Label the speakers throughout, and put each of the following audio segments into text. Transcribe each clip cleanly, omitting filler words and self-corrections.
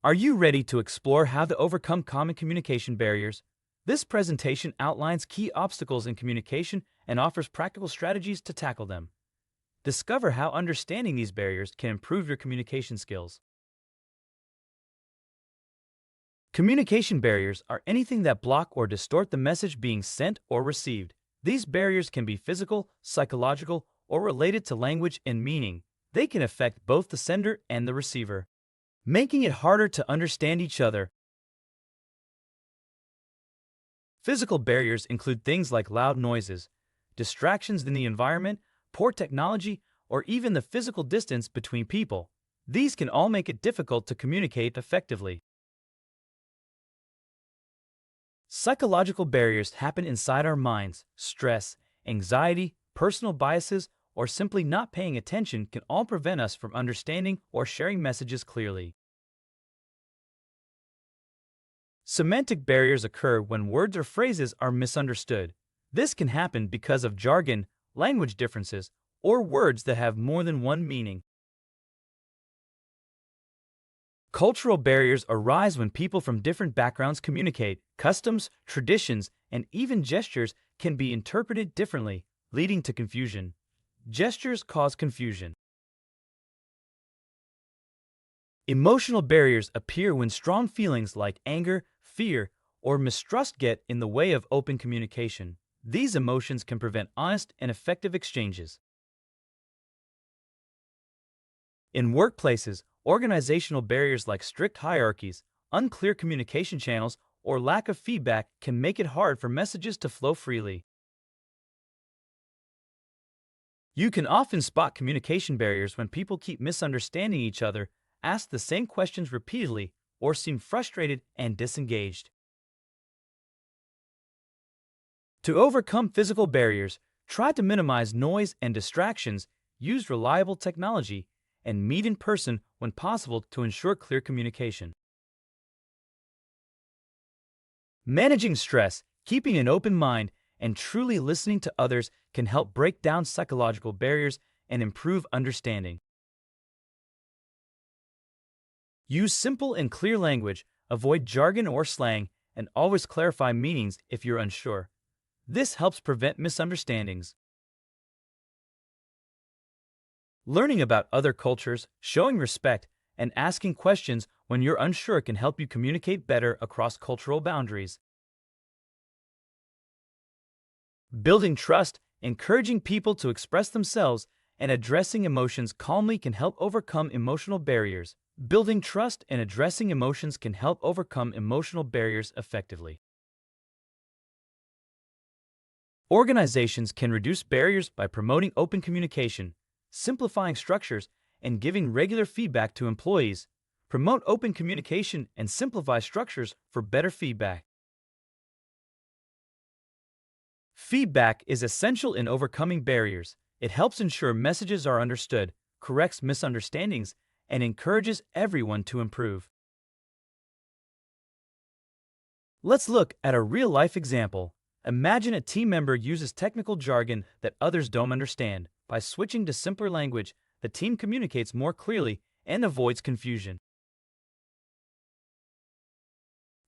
Speaker 1: Are you ready to explore how to overcome common communication barriers? This presentation outlines key obstacles in communication and offers practical strategies to tackle them. Discover how understanding these barriers can improve your communication skills. Communication barriers are anything that block or distort the message being sent or received. These barriers can be physical, psychological, or related to language and meaning. They can affect both the sender and the receiver, making it harder to understand each other. Physical barriers include things like loud noises, distractions in the environment, poor technology, or even the physical distance between people. These can all make it difficult to communicate effectively. Psychological barriers happen inside our minds. Stress, anxiety, personal biases, or simply not paying attention can all prevent us from understanding or sharing messages clearly. Semantic barriers occur when words or phrases are misunderstood. This can happen because of jargon, language differences, or words that have more than one meaning. Cultural barriers arise when people from different backgrounds communicate. Customs, traditions, and even gestures can be interpreted differently, leading to confusion. Gestures cause confusion. Emotional barriers appear when strong feelings like anger, fear, or mistrust get in the way of open communication. These emotions can prevent honest and effective exchanges. In workplaces, organizational barriers like strict hierarchies, unclear communication channels, or lack of feedback can make it hard for messages to flow freely. You can often spot communication barriers when people keep misunderstanding each other, ask the same questions repeatedly, or seem frustrated and disengaged. To overcome physical barriers, try to minimize noise and distractions, use reliable technology, and meet in person when possible to ensure clear communication. Managing stress, keeping an open mind, and truly listening to others can help break down psychological barriers and improve understanding. Use simple and clear language, avoid jargon or slang, and always clarify meanings if you're unsure. This helps prevent misunderstandings. Learning about other cultures, showing respect, and asking questions when you're unsure can help you communicate better across cultural boundaries. Building trust, encouraging people to express themselves, and addressing emotions calmly can help overcome emotional barriers. Building trust and addressing emotions can help overcome emotional barriers effectively. Organizations can reduce barriers by promoting open communication, simplifying structures, and giving regular feedback to employees. Promote open communication and simplify structures for better feedback. Feedback is essential in overcoming barriers. It helps ensure messages are understood, corrects misunderstandings, and encourages everyone to improve. Let's look at a real-life example. Imagine a team member uses technical jargon that others don't understand. By switching to simpler language, the team communicates more clearly and avoids confusion.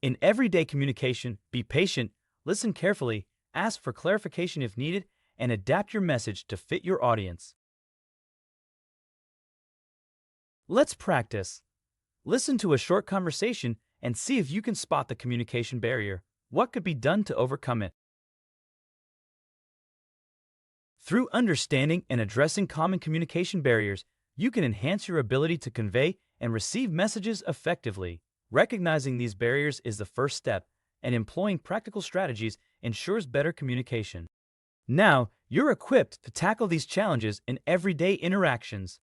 Speaker 1: In everyday communication, be patient, listen carefully, ask for clarification if needed, and adapt your message to fit your audience. Let's practice. Listen to a short conversation and see if you can spot the communication barrier. What could be done to overcome it? Through understanding and addressing common communication barriers, you can enhance your ability to convey and receive messages effectively. Recognizing these barriers is the first step, and employing practical strategies ensures better communication. Now, you're equipped to tackle these challenges in everyday interactions.